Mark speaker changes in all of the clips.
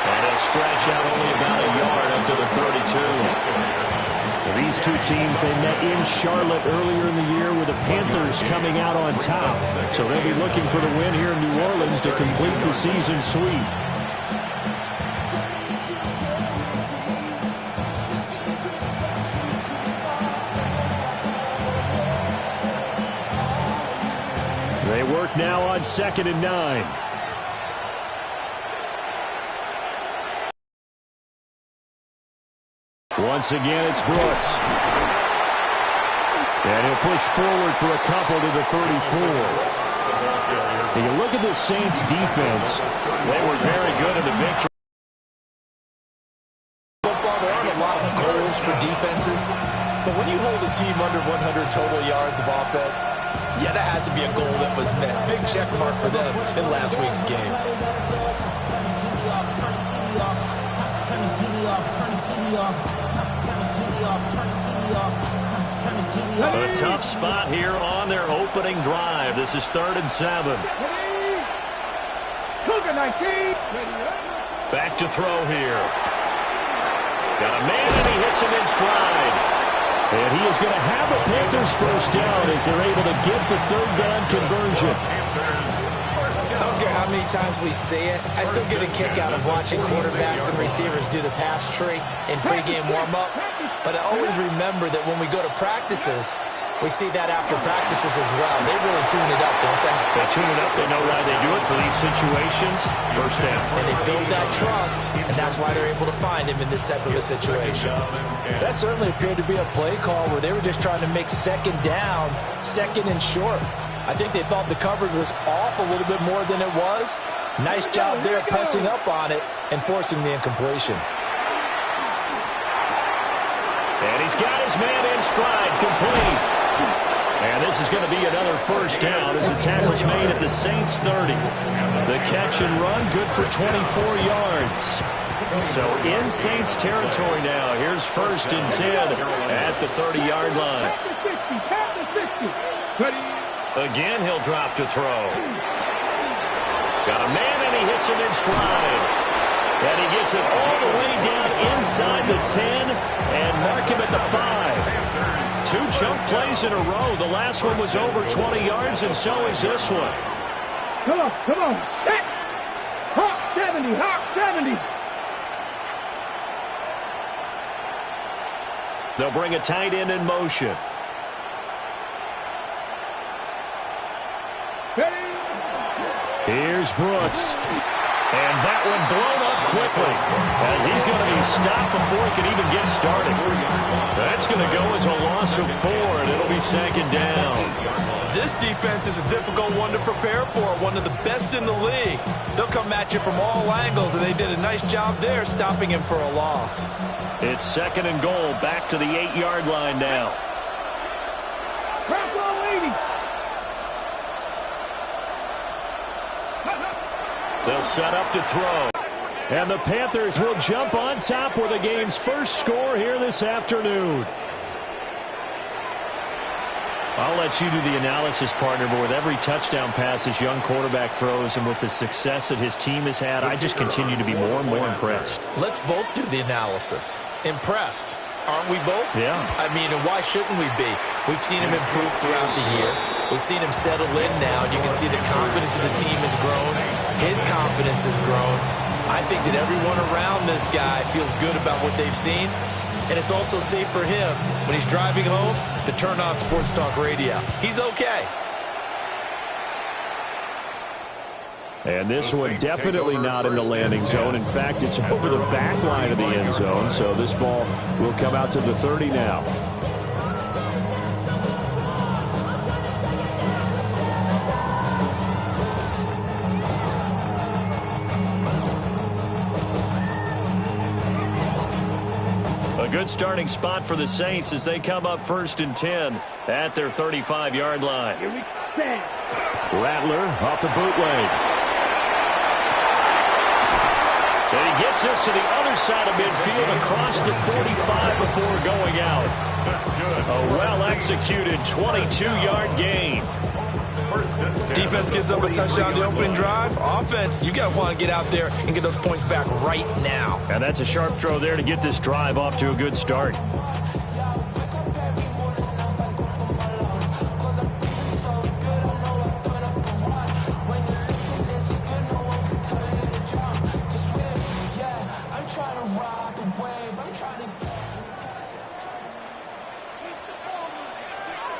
Speaker 1: And he'll scratch out only about a yard up to the 32.
Speaker 2: These two teams, they met in Charlotte earlier in the year with the Panthers coming out on top. So they'll be looking for the win here in New Orleans to complete the season sweep. They work now on 2nd and 9. Once again, it's Brooks. And he'll push forward for a couple to the 34. You look at the Saints' defense.
Speaker 1: They were very good in the victory.
Speaker 3: Football, there aren't a lot of goals for defenses. But when you hold a team under 100 total yards of offense, yeah, that has to be a goal that was met. Big check mark for them in last week's game.
Speaker 1: A tough spot here on their opening drive. This is 3rd and 7. Back to throw here. Got a man, and he hits him in stride.
Speaker 2: And he is going to have the Panthers first down as they're able to get the 3rd down conversion.
Speaker 3: I don't care how many times we see it. I still get a kick out of watching quarterbacks and receivers do the pass tree in pregame warm-up. But I always remember that when we go to practices, we see that after practices as well. They really tune it up, don't they?
Speaker 1: They tune it up. They know why they do it for these situations. First down.
Speaker 3: And they build that trust, and that's why they're able to find him in this type of a situation.
Speaker 4: That certainly appeared to be a play call where they were just trying to make 2nd down, 2nd and short. I think they thought the coverage was off a little bit more than it was. Nice job there pressing up on it and forcing the incompletion.
Speaker 1: And he's got his man in stride, complete. And this is going to be another first down as the tackle's made at the Saints' 30. The catch and run, good for 24 yards. So in Saints territory now. Here's 1st and 10 at the 30-yard line. Again, he'll drop to throw. Got a man, and he hits him in stride. And he gets it all the way down inside the 10 and mark him at the 5. 2 chunk plays in a row. The last one was over 20 yards, and so is this one.
Speaker 5: Come on. Set. Hawk 70. Hawk 70.
Speaker 2: They'll bring a tight end in motion.
Speaker 5: Ready.
Speaker 2: Here's Brooks. And that one blown up quickly as he's going to be stopped before he can even get started. That's going to go as a loss of 4, and it'll be 2nd down.
Speaker 3: This defense is a difficult one to prepare for, one of the best in the league. They'll come at you from all angles, and they did a nice job there stopping him for a loss.
Speaker 2: It's 2nd and goal, back to the 8-yard line now.
Speaker 5: Trap roll 80.
Speaker 2: They'll set up to throw. And the Panthers will jump on top with the game's first score here this afternoon. I'll let you do the analysis, partner, but with every touchdown pass this young quarterback throws and with the success that his team has had, I just continue to be more and more impressed.
Speaker 3: Let's both do the analysis. Impressed. Aren't we both?
Speaker 2: Yeah.
Speaker 3: I mean, and why shouldn't we be? We've seen him improve throughout the year. We've seen him settle in now, and you can see the confidence of the team has grown. His confidence has grown. I think that everyone around this guy feels good about what they've seen, and it's also safe for him when he's driving home to turn on Sports Talk Radio. He's okay.
Speaker 2: And this one definitely not in the landing zone. In fact, it's over the back line of the end zone, so this ball will come out to the 30 now. A good starting spot for the Saints as they come up 1st and 10 at their 35-yard line. Rattler off the bootleg. And he gets this to the other side of midfield across the 45 before going out. A well-executed 22-yard gain.
Speaker 3: Defense gives up a touchdown the opening drive. Offense, you got to want to get out there and get those points back right now.
Speaker 1: And that's a sharp throw there to get this drive off to a good start.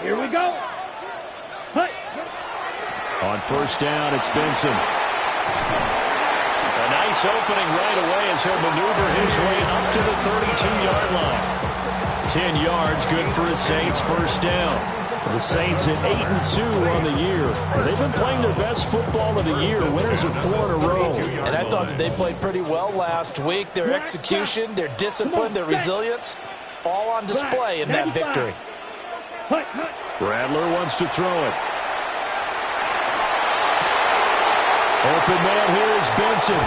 Speaker 5: Here we go. Hey.
Speaker 1: On first down, it's Benson. A nice opening right away as he'll maneuver his way up to the 32-yard line. 10 yards, good for the Saints, first down. The Saints at 8-2 on the year. They've been playing their best football of the year. Winners of 4 in a row.
Speaker 4: And I thought that they played pretty well last week. Their execution, their discipline, their resilience, all on display in that victory.
Speaker 1: Bradler wants to throw it. Open man here is Benson.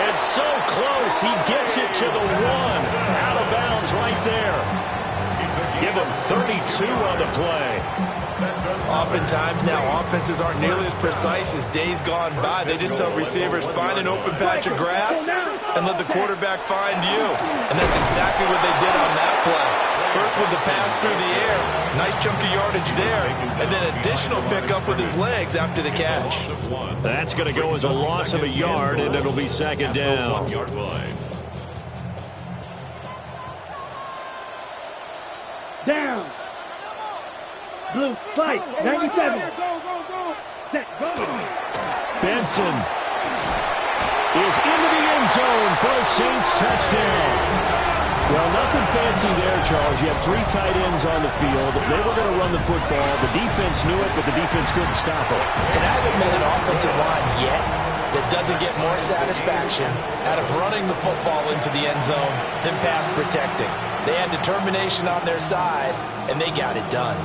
Speaker 1: It's so close. He gets it to the 1. Out of bounds right there. Give him 32 on the play.
Speaker 3: Oftentimes now, offenses aren't nearly as precise as days gone by. They just tell receivers, find an open patch of grass and let the quarterback find you. And that's exactly what they did on that play. First with the pass through the air, nice chunk of yardage there, and then additional pickup with his legs after the catch.
Speaker 1: That's going to go as a loss of a yard, and it'll be second down.
Speaker 5: Down. Blue, fight. 97. Set, go.
Speaker 1: Benson is into the end zone for a Saints touchdown. Well, nothing fancy there, Charles. You had 3 tight ends on the field. They were going to run the football. The defense knew it, but the defense couldn't stop it.
Speaker 4: And I haven't met an offensive line yet that doesn't get more satisfaction out of running the football into the end zone than pass protecting. They had determination on their side, and they got it done.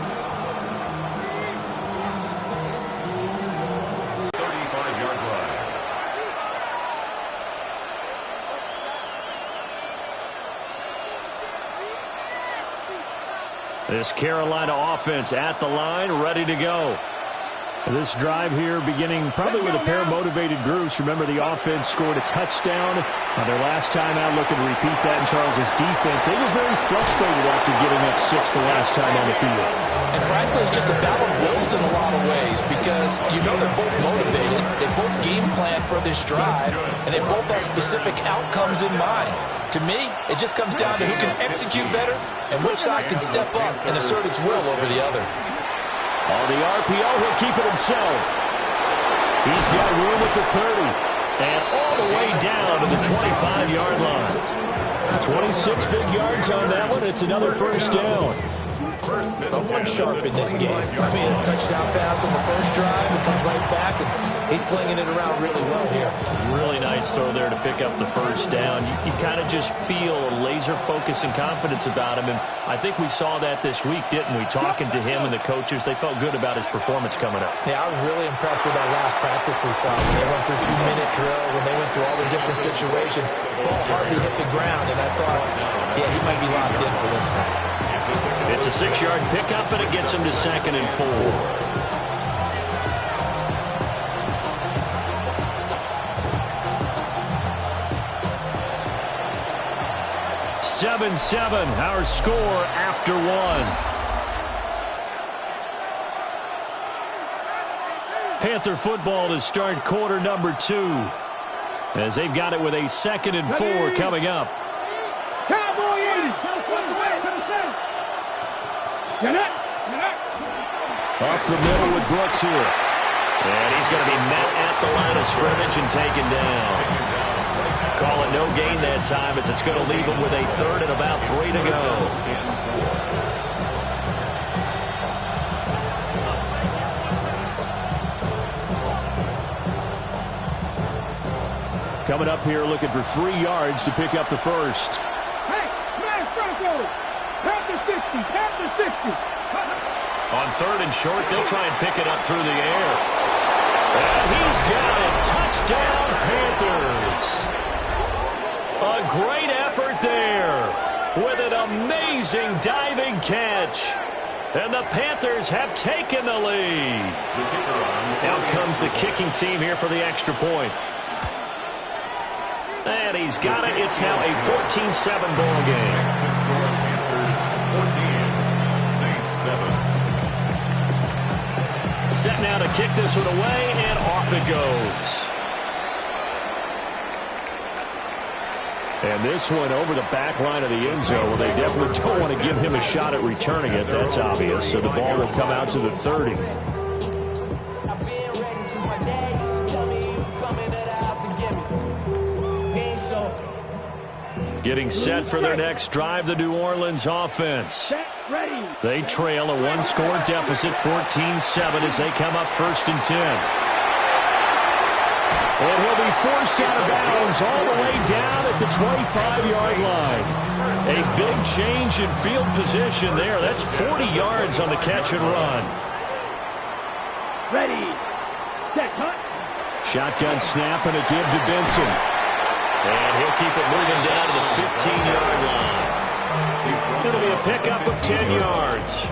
Speaker 2: 35-yard line.
Speaker 1: This Carolina offense at the line, ready to go. This drive here beginning probably with a pair of motivated groups. Remember, the offense scored a touchdown on their last time out, looking to repeat that in Charles's defense. They were very frustrated after giving up 6 the last time on the field.
Speaker 4: And frankly, it's just a battle of wills in a lot of ways because you know they're both motivated. They both game plan for this drive, and they both have specific outcomes in mind. To me, it just comes down to who can execute better and which side can step up and assert its will over the other.
Speaker 1: On the RPO, he'll keep it himself. He's got room at the 30. And all the way down to the 25-yard line. 26 big yards on that one. It's another first down.
Speaker 4: Someone sharp in this game. I mean, a touchdown pass on the first drive. It comes right back, and he's flinging it around really well here.
Speaker 1: Really nice throw there to pick up the first down. You kind of just feel a laser focus and confidence about him, and I think we saw that this week, didn't we? Talking to him and the coaches, they felt good about his performance coming up.
Speaker 4: Yeah, I was really impressed with that last practice we saw. When they went through 2-minute drill, when they went through all the different situations, ball hardly hit the ground, and I thought, yeah, he might be locked in for this one.
Speaker 1: It's a 6-yard pickup, and it gets him to 2nd and 4. Seven, our score after 1. Panther football to start quarter number 2. As they've got it with a 2nd and 4 coming up.
Speaker 5: Cowboy 80.
Speaker 1: Up the middle with Brooks here. And he's going to be met at the line of scrimmage and taken down. Call it no gain that time as it's going to leave him with a 3rd and about 3 to go. Coming up here looking for 3 yards to pick up the first.
Speaker 5: Hey, smash Broncos. Panther 60.
Speaker 1: On 3rd and short, they'll try and pick it up through the air. And he's got it. Touchdown, Panthers. A great effort there with an amazing diving catch. And the Panthers have taken the lead. Out comes the kicking team here for the extra point. And he's got it. It's now a 14-7 ball game. Set now to kick this one away, and off it goes. And this one over the back line of the end zone. Well, they definitely don't want to give him a shot at returning it. That's obvious. So the ball will come out to the 30. Getting set for their next drive, the New Orleans offense. They trail a one-score deficit, 14-7, as they come up 1st and 10. And he'll be forced out of bounds all the way down at the 25-yard line. A big change in field position there. That's 40 yards on the catch and run.
Speaker 5: Ready, set, cut.
Speaker 1: Shotgun snap and a give to Benson. And he'll keep it moving down to the 15-yard line. It'll be a pickup of 10 yards.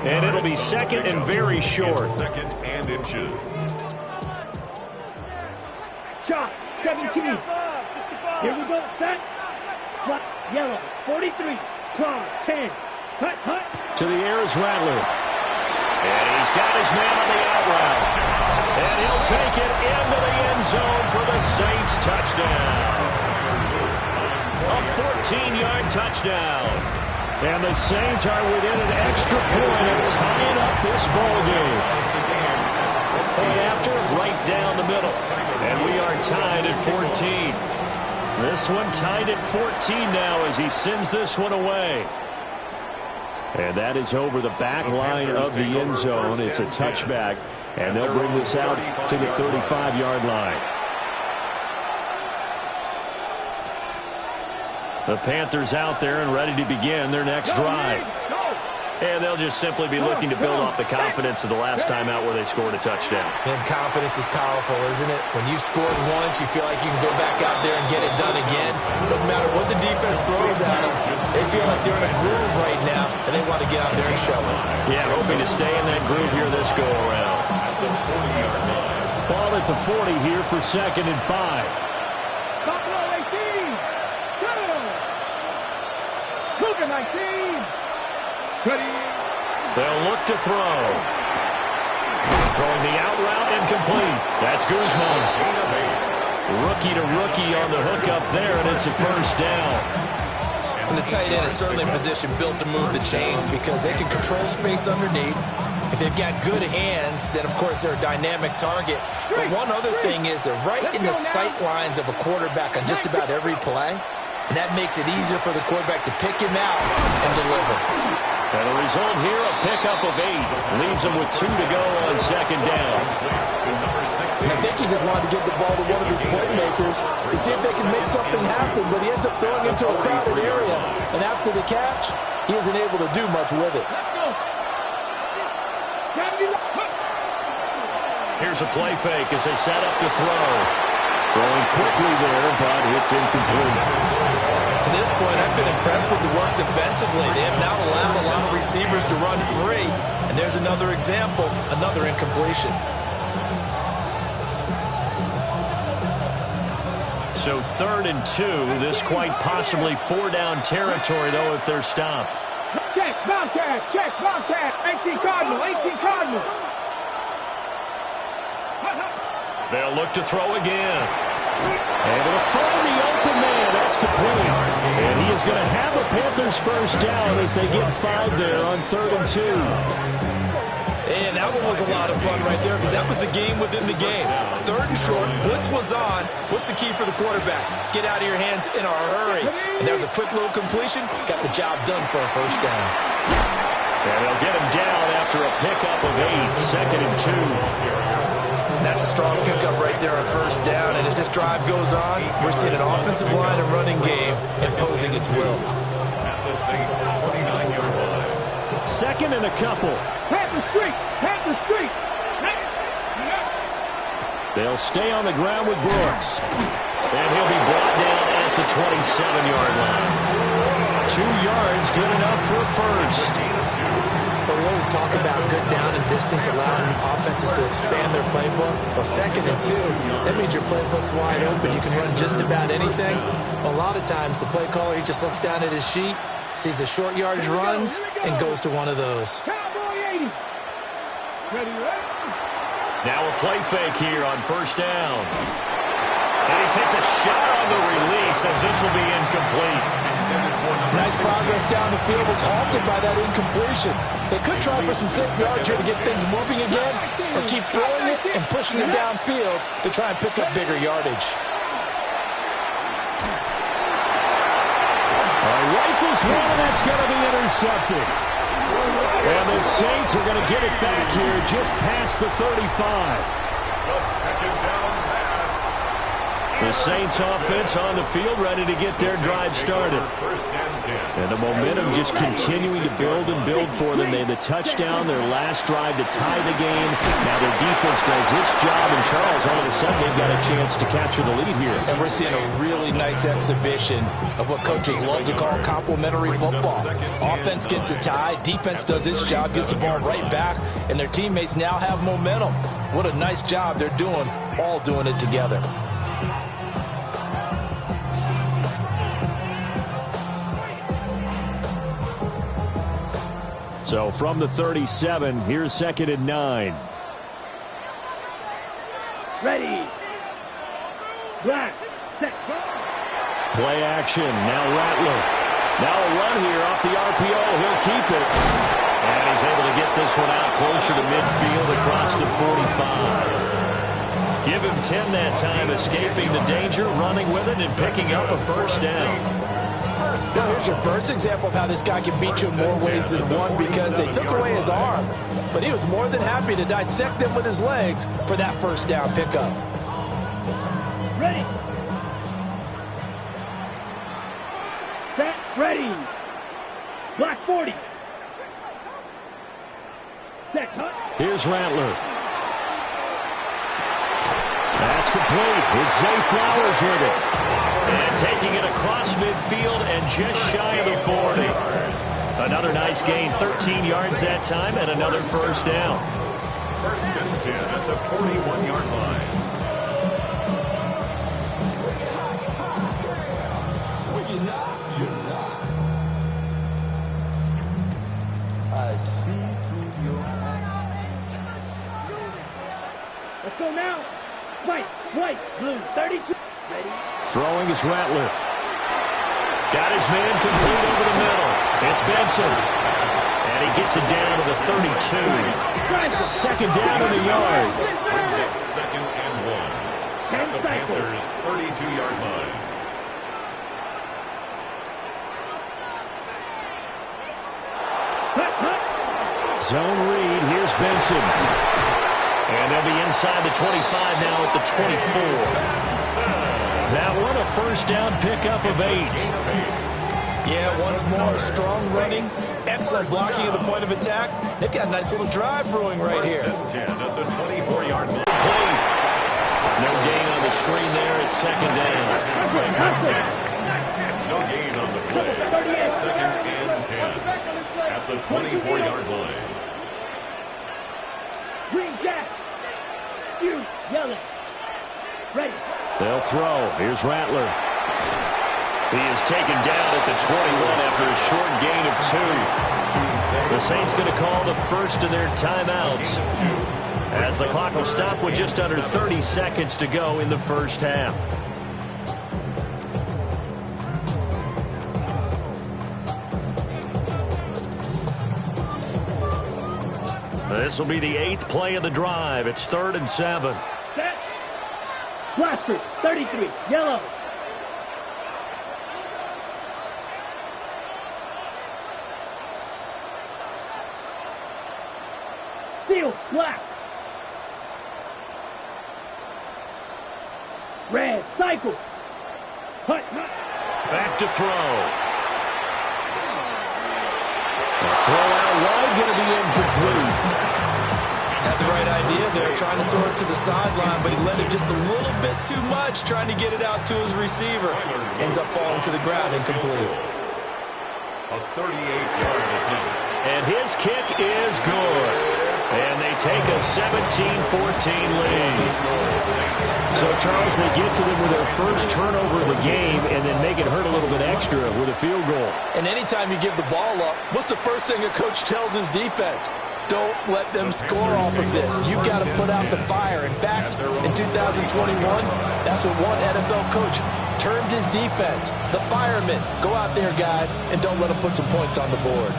Speaker 1: And it'll be second and very short.
Speaker 2: Second and inches.
Speaker 5: Shot, 17. Here we go, set. Flat, yellow, 43. Cross, 10. Cut, cut.
Speaker 1: To the air is Rattler. And he's got his man on the out route. And he'll take it into the end zone for the Saints touchdown. A 14-yard touchdown. And the Saints are within an extra point of tying up this ball game. Point after, right down the middle. And we are tied at 14. This one tied at 14 now as he sends this one away. And that is over the back line of the end zone. It's a touchback. And they'll bring this out to the 35-yard line. The Panthers out there and ready to begin their next drive. And they'll just simply be looking to build off the confidence of the last time out where they scored a touchdown.
Speaker 3: And confidence is powerful, isn't it? When you've scored once, you feel like you can go back out there and get it done again. Doesn't matter what the defense throws at them. They feel like they're in a groove right now, and they want to get out there and show it.
Speaker 1: Yeah, hoping to stay in that groove here this go-around. Ball at the 40 here for 2nd and 5.
Speaker 5: Buffalo 18. Go. Cougar 19. Ready.
Speaker 1: They'll look to throw. Throwing the out route incomplete. That's Guzman. Rookie to rookie on the hook up there, and it's a first down.
Speaker 3: And the tight end is certainly in position built to move the chains because they can control space underneath. If they've got good hands, then, of course, they're a dynamic target. But one other thing is they're right in the sight lines of a quarterback on just about every play, and that makes it easier for the quarterback to pick him out and deliver.
Speaker 1: And the result here, a pickup of 8. Leaves them with 2 to go on 2nd down.
Speaker 4: And I think he just wanted to give the ball to one of his playmakers to see if they can make something happen, but he ends up throwing into a crowded area. And after the catch, he isn't able to do much with it.
Speaker 1: Here's a play fake as they set up to throw. Throwing quickly there, but it's incomplete.
Speaker 3: To this point, I've been impressed with the work defensively. They have now allowed a lot of receivers to run free. And there's another example, another incompletion.
Speaker 1: So 3rd and 2. This quite possibly 4-down territory, though, if they're stopped.
Speaker 5: Check, Bobcat, check, Bobcat. 18 Cardinal, 18 Cardinal.
Speaker 1: They'll look to throw again. Able to find the open man. That's complete. And he is going to have the Panthers first down as they get 5 there on 3rd and 2.
Speaker 3: And that one was a lot of fun right there because that was the game within the game. 3rd and short, blitz was on. What's the key for the quarterback? Get out of your hands in a hurry. And there's a quick little completion. Got the job done for a first down.
Speaker 1: And they'll get him down after a pickup of 8. 2nd and 2.
Speaker 3: That's a strong pickup right there on first down. And as this drive goes on, we're seeing an offensive line and running game imposing its will.
Speaker 1: 2nd and a couple.
Speaker 5: Panther Street, Panther Street.
Speaker 1: They'll stay on the ground with Brooks. And he'll be brought down at the 27-yard line. 2 yards, good enough for a first.
Speaker 3: But we always talk about good down and distance, allowing offenses to expand their playbook. Well, 2nd and 2, that means your playbook's wide open. You can run just about anything. But a lot of times, the play caller, he just looks down at his sheet, sees the short yardage runs, and goes to one of those.
Speaker 1: Now a play fake here on 1st down. And he takes a shot on the release as this will be incomplete.
Speaker 4: Nice progress down the field was halted by that incompletion. They could try for some safe yards here to get things moving again, or keep throwing it and pushing it downfield to try and pick up bigger yardage.
Speaker 2: Rifles one, and that's going to be intercepted. And the Saints are going to get it back here just past the 35.
Speaker 6: The 2nd down pass.
Speaker 1: The Saints offense on the field ready to get their drive started. And the momentum just continuing to build and build for them. They had the touchdown, their last drive to tie the game. Now their defense does its job, and Charles, all of a sudden, they've got a chance to capture the lead here.
Speaker 4: And we're seeing a really nice exhibition of what coaches love to call complementary football. Offense gets a tie, defense does its job, gets the ball right back, and their teammates now have momentum. What a nice job they're doing, all doing it together.
Speaker 2: So from the 37, here's 2nd and 9.
Speaker 5: Ready. Black. Set.
Speaker 2: Play action. Now Rattler. Now a run here off the RPO. He'll keep it.
Speaker 1: And he's able to get this one out closer to midfield across the 45. Give him 10 that time, escaping the danger, running with it, and picking up a 1st down.
Speaker 4: Well, here's your first example of how this guy can beat you in more ways than one, because they took away his arm, but he was more than happy to dissect them with his legs for that 1st down pickup.
Speaker 5: Ready. Set. Ready. Black 40. Set. Cut.
Speaker 2: Here's Rattler. That's complete. It's Zay Flowers with it.
Speaker 1: And taking it across midfield and just shy of the 40. Another nice gain, 13 yards that time, and another 1st down.
Speaker 6: 1st and 10 at the 41-yard line.
Speaker 4: I see through your eyes.
Speaker 5: Let's go now. White, blue, 32. Ready.
Speaker 2: Throwing is Rattler.
Speaker 1: Got his man complete over the middle. It's Benson. And he gets it down to the 32.
Speaker 2: 2nd down in the yard.
Speaker 6: Brings up 2nd and 1. At the Panthers' 32-yard line.
Speaker 2: Zone read. Here's Benson.
Speaker 1: And they'll be inside the 25 now at the 24. That one, a 1st down pickup of 8.
Speaker 4: Yeah, once more, strong running, excellent blocking at the point of attack. They've got a nice little drive brewing right here.
Speaker 6: 10 at the 24-yard line.
Speaker 1: No gain on the screen there. It's 2nd down.
Speaker 6: No gain on the play. 2nd and 10 at the 24-yard line.
Speaker 5: Green jack. You yellow. Ready.
Speaker 2: They'll throw. Here's Rattler.
Speaker 1: He is taken down at the 21 after a short gain of 2. The Saints going to call the first of their timeouts, as the clock will stop with just under 30 seconds to go in the 1st half. This will be the 8th play of the drive. It's 3rd and 7.
Speaker 5: Set. Blaster, 33, yellow. Steel, black. Red, cycle. Hut.
Speaker 1: Back to throw.
Speaker 2: The throw out wide, going to be incomplete.
Speaker 3: Had the right idea there, trying to throw it to the sideline, but he let it just a little bit too much, trying to get it out to his receiver. Ends up falling to the ground, incomplete.
Speaker 6: A 38-yard attempt.
Speaker 1: And his kick is good. And they take a 17-14 lead.
Speaker 2: So, Charles, they get to them with their first turnover of the game and then make it hurt a little bit extra with a field goal.
Speaker 4: And anytime you give the ball up, what's the first thing a coach tells his defense? Don't let them score off of this. You've got to put out the fire. In fact, in 2021, that's what one NFL coach termed his defense. The firemen. Go out there, guys, and don't let them put some points on the board.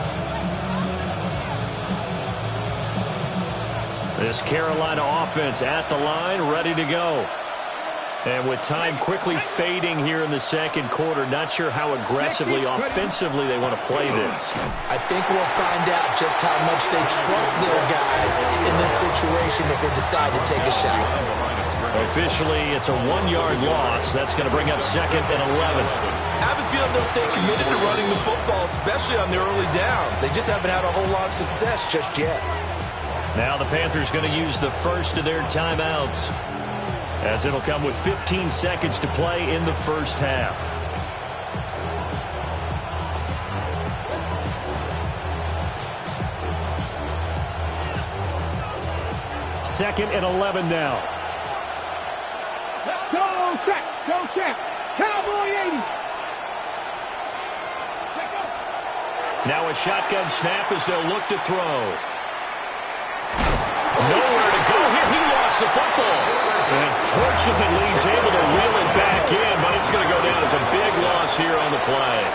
Speaker 1: This Carolina offense at the line, ready to go. And with time quickly fading here in the second quarter, not sure how aggressively, offensively they want to play this.
Speaker 3: I think we'll find out just how much they trust their guys in this situation if they decide to take a shot.
Speaker 1: Officially, it's a 1-yard loss. That's going to bring up 2nd and 11.
Speaker 3: I have a feeling they'll stay committed to running the football, especially on their early downs. They just haven't had a whole lot of success just yet.
Speaker 1: Now the Panthers going to use the first of their timeouts, as it'll come with 15 seconds to play in the first half. Second and 11 now.
Speaker 5: Go check, go check. Cowboy 80.
Speaker 1: Now a shotgun snap as they'll look to throw. Nowhere to go here. He lost the football. And fortunately, he's able to reel it back in, but it's going to go down as a big loss here on the play.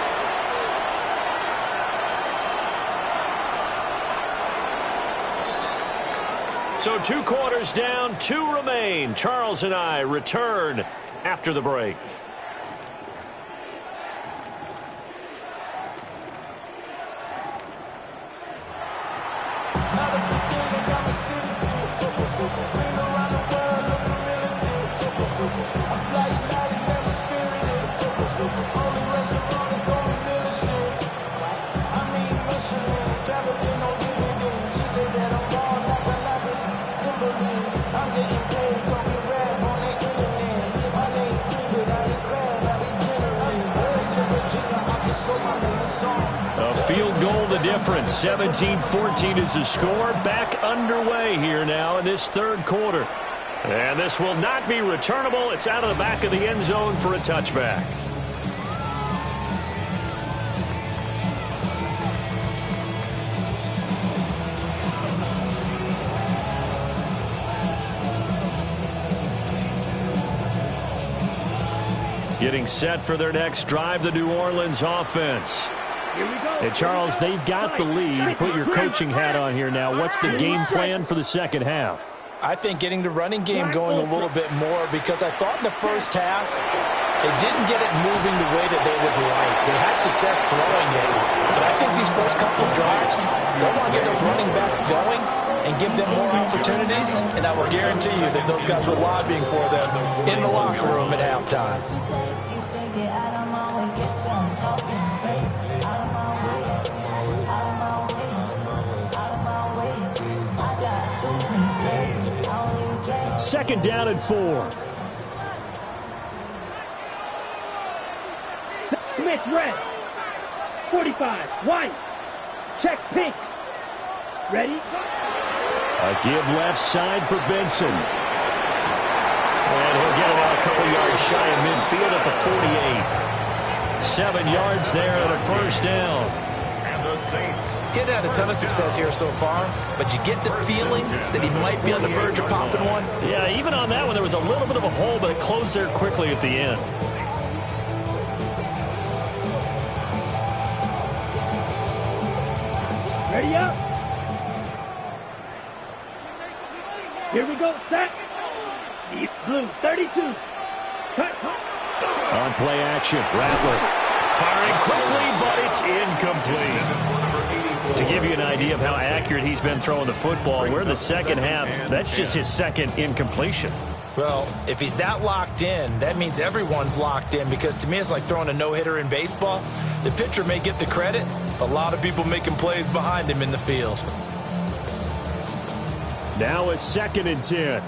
Speaker 1: So 2 quarters down, 2 remain. Charles and I return after the break. Field goal the difference. 17-14 is the score. Back underway here now in this third quarter. And this will not be returnable. It's out of the back of the end zone for a touchback. Getting set for their next drive, the New Orleans offense.
Speaker 2: And, Charles, they've got the lead. Put your coaching hat on here now. What's the game plan for the second half?
Speaker 4: I think getting the running game going a little bit more, because I thought in the first half they didn't get it moving the way that they would like. They had success throwing it, but I think these first couple of drives, they want to get those running backs going and give them more opportunities, and I will guarantee you that those guys were lobbying for them in the locker room at halftime.
Speaker 2: Second down and 4.
Speaker 5: Smith red. 45. White. Check pink. Ready?
Speaker 2: A give left side for Benson.
Speaker 1: And he'll get it out a couple yards shy of midfield at the 48. 7 yards there and a first down.
Speaker 6: And the Saints.
Speaker 3: He's had a ton of success here so far, but you get the feeling that he might be on the verge of popping one.
Speaker 1: Yeah, even on that one, there was a little bit of a hole, but it closed there quickly at the end.
Speaker 5: Ready up. Here we go. Set. Deep blue. 32. Cut.
Speaker 2: On play action, Rattler.
Speaker 1: Firing quickly, but it's incomplete. To give you an idea of how accurate he's been throwing the football, we're in the second half. That's just his second incompletion.
Speaker 3: Well, if he's that locked in, that means everyone's locked in, because to me it's like throwing a no-hitter in baseball. The pitcher may get the credit, but a lot of people making plays behind him in the field.
Speaker 2: Now a 2nd and 10.